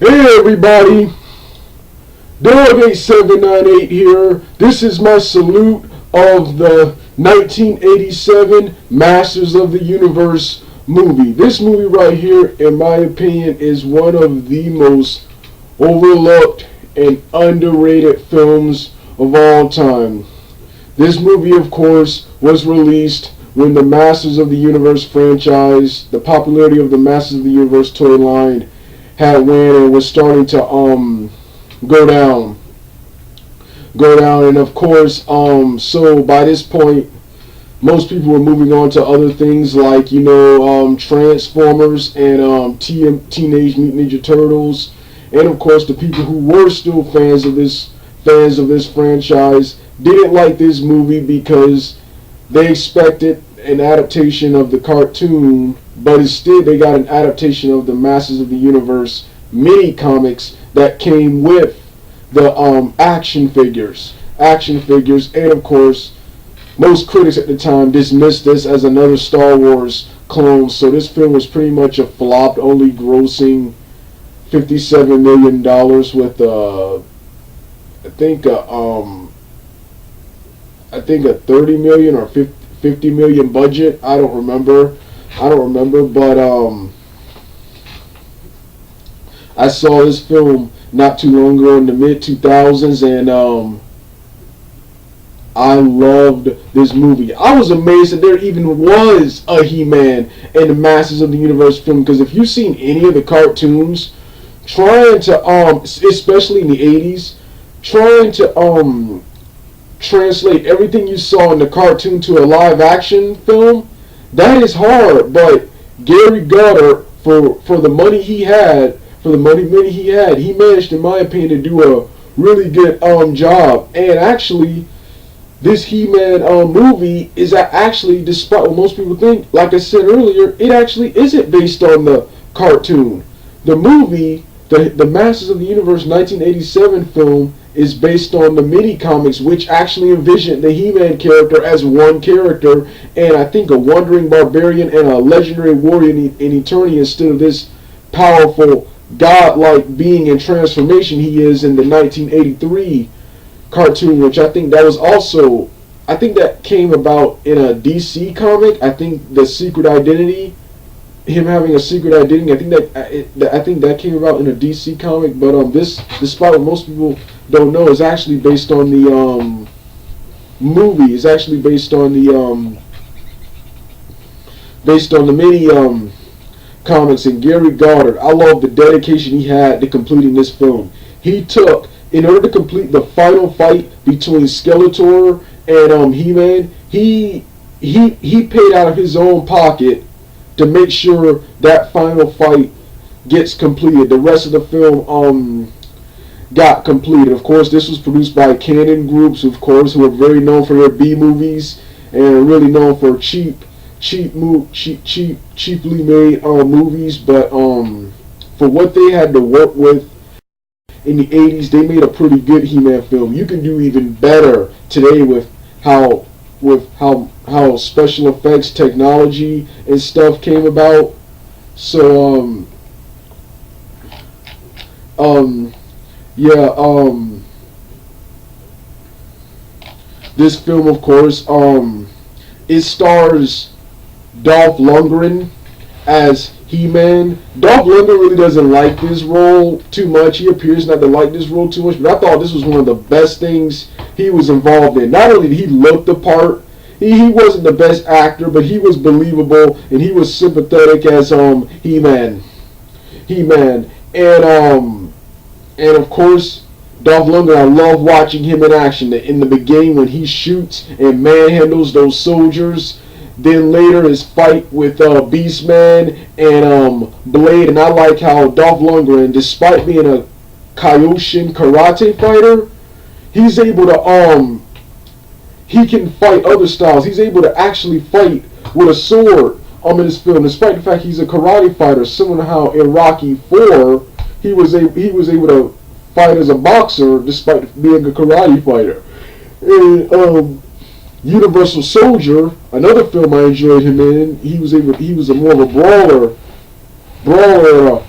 Hey everybody, Delegate798 here. This is my salute of the 1987 Masters of the Universe movie. This movie right here, in my opinion, is one of the most overlooked and underrated films of all time. This movie, of course, was released when the Masters of the Universe franchise, the popularity of the Masters of the Universe toy line, had went and was starting to go down, and of course so by this point most people were moving on to other things like Transformers and Teenage Mutant Ninja Turtles, and of course the people who were still fans of this franchise didn't like this movie because they expected an adaptation of the cartoon, but instead they got an adaptation of the Masters of the Universe mini comics that came with the action figures, and of course most critics at the time dismissed this as another Star Wars clone. So this film was pretty much a flop, only grossing $57 million with I think a 30 million or 50 million budget. I don't remember, but I saw this film not too long ago in the mid 2000s, and I loved this movie. I was amazed that there even was a He-Man and the Masters of the Universe film, because if you've seen any of the cartoons, trying to especially in the 80s, trying to translate everything you saw in the cartoon to a live action film, that is hard. But Gary Goddard, for the money he had, he managed, in my opinion, to do a really good job. And actually, this He-Man movie is actually, despite what most people think, like I said earlier, it actually isn't based on the cartoon. The movie, the Masters of the Universe 1987 film, is based on the mini comics, which actually envisioned the He-Man character as one character, and I think a wandering barbarian and a legendary warrior in Eternia, instead of this powerful godlike being and transformation he is in the 1983 cartoon, which I think that came about in a DC comic. I think the secret identity, him having a secret identity, I think that came about in a DC comic. But this, despite what most people don't know, is actually based on the movie. It's actually based on the mini comics. And Gary Goddard, I love the dedication he had to completing this film. He took, in order to complete the final fight between Skeletor and He-Man, he paid out of his own pocket to make sure that final fight gets completed. The rest of the film got completed. Of course, this was produced by Cannon Groups, of course, who are very known for their B movies and really known for cheaply made movies. But for what they had to work with in the 80s, they made a pretty good He-Man film. You can do even better today with how special effects technology and stuff came about. So this film, of course, it stars Dolph Lundgren as He-Man. Dolph Lundgren really doesn't like this role too much. He appears not to like this role too much, but I thought this was one of the best things he was involved in. Not only did he look the part, he wasn't the best actor, but he was believable and he was sympathetic as He-Man. And of course, Dolph Lundgren, I love watching him in action. In the beginning, when he shoots and manhandles those soldiers, then later his fight with Beastman and Blade. And I like how Dolph Lundgren, despite being a Kyokushin karate fighter, he's able to he can fight other styles. He's able to actually fight with a sword in this film, despite the fact he's a karate fighter. Similar to how in Rocky 4 he was able to fight as a boxer despite being a karate fighter. And Universal Soldier, another film I enjoyed him in, he was more of a brawler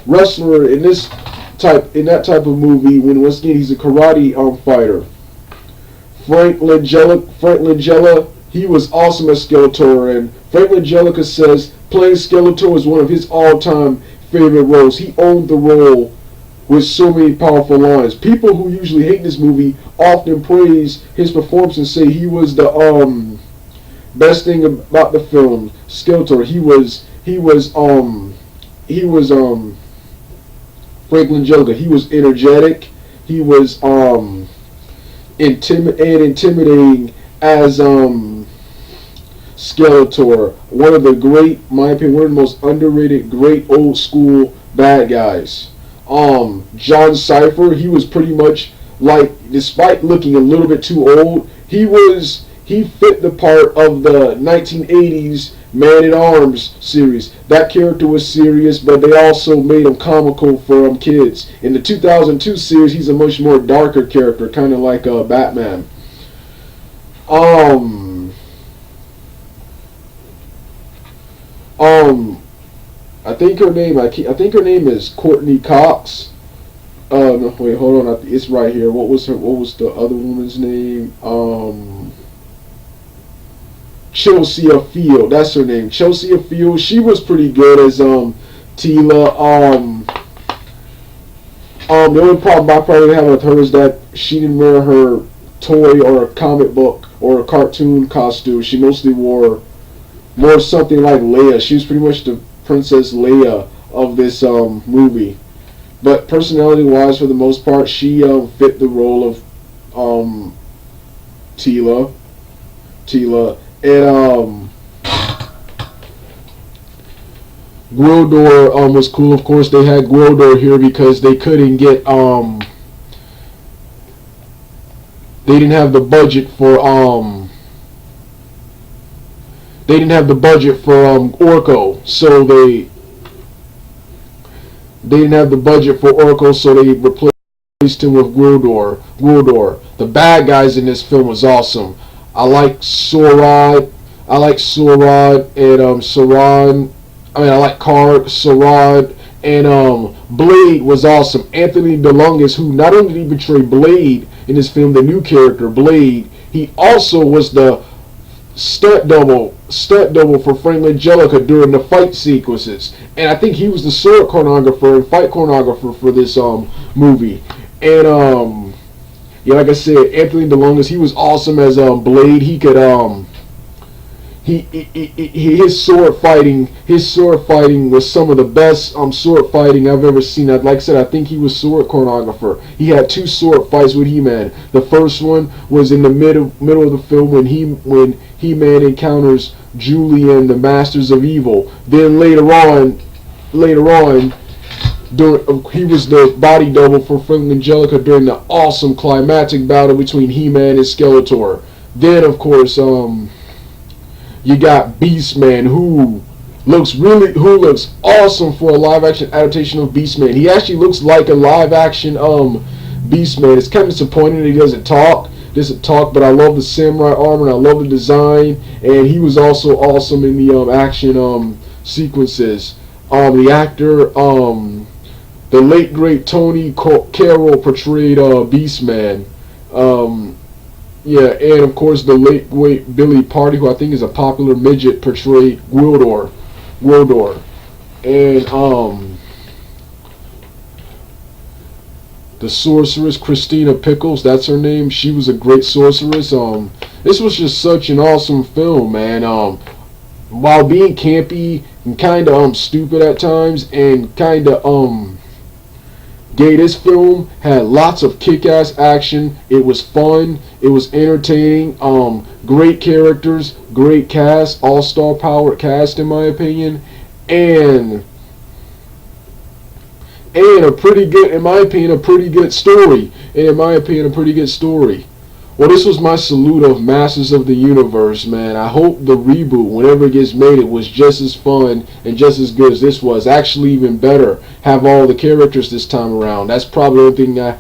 wrestler in this type of movie, when once again he's a karate fighter. Frank Langella, he was awesome as Skeletor, and Frank Langella says playing Skeletor was one of his all-time favorite roles. He owned the role with so many powerful lines. People who usually hate this movie often praise his performance and say he was the best thing about the film. Skeletor, he was Frank Langella. He was energetic. He was intimidating as Skeletor. One of the great, my opinion, one of the most underrated, great old school bad guys. John Cypher, he was pretty much like, despite looking a little bit too old, he fit the part of the 1980s Man-at-Arms series. That character was serious, but they also made him comical for kids. In the 2002 series, he's a much more darker character, kind of like Batman. I think her name is Courtney Cox. No, wait, hold on. It's right here. What was the other woman's name? Chelsea Field. That's her name. Chelsea Field. She was pretty good as Teela. The only problem I probably have with her is that she didn't wear her toy or a comic book or a cartoon costume. She mostly wore more something like Leia. She was pretty much the Princess Leia of this movie. But personality-wise, for the most part, she fit the role of Teela. And Gwildor was cool. Of course, they had Gwildor here because they couldn't get they didn't have the budget for Orko, so they didn't have the budget for Orko, so they replaced him with Gwildor. The bad guys in this film was awesome. I like Sorod and Saran. I like Karg, Sorod, and Blade was awesome. Anthony DeLongis, who not only did he portray Blade in this film, the new character Blade, he also was the stunt double for Frank Langella during the fight sequences, and I think he was the sword choreographer and fight choreographer for this movie. And yeah, like I said, Anthony DeLongis, he was awesome as Blade. He could his sword fighting was some of the best sword fighting I've ever seen. Like I said, I think he was sword choreographer. He had 2 sword fights with He-Man. The first one was in the middle of the film when He-Man encounters Julian, the Masters of Evil. Then later on, he was the body double for Frank Langella during the awesome climactic battle between He-Man and Skeletor. Then, of course, you got Beastman, who looks awesome for a live-action adaptation of Beastman. He actually looks like a live-action Beastman. It's kind of disappointing that he doesn't talk, but I love the samurai armor and I love the design. And he was also awesome in the action sequences. The actor, the late great Tony Carroll portrayed Beastman. Yeah, and of course the late great Billy Party, who I think is a popular midget, portrayed Gwildor. And the sorceress Christina Pickles, that's her name. She was a great sorceress. This was just such an awesome film, man. While being campy and kind of stupid at times and kind of gay, this film had lots of kick-ass action. It was fun. It was entertaining. Great characters, great cast, all-star powered cast in my opinion, and a pretty good, in my opinion, a pretty good story. Well, this was my salute of Masters of the Universe, man. I hope the reboot, whenever it gets made, it was just as fun and just as good as this was. Actually, even better. Have all the characters this time around. That's probably the only thing I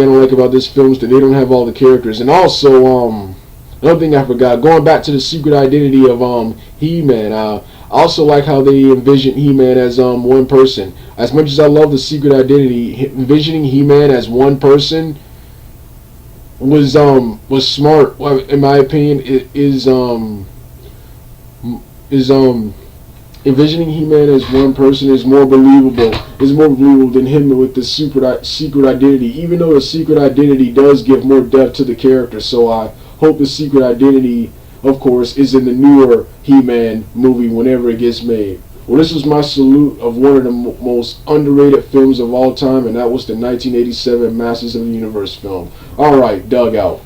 don't like about this film, is that they don't have all the characters. And also, another thing I forgot, going back to the secret identity of He-Man. I also like how they envision He-Man as one person. As much as I love the Secret Identity, envisioning He-Man as one person was smart. Well, in my opinion. It is envisioning He-Man as one person is more believable. Is more believable than him with the secret identity. Even though the secret identity does give more depth to the character, so I hope the secret identity, of course, is in the newer He-Man movie whenever it gets made. Well, this was my salute of one of the most underrated films of all time, and that was the 1987 Masters of the Universe film. All right, Doug out.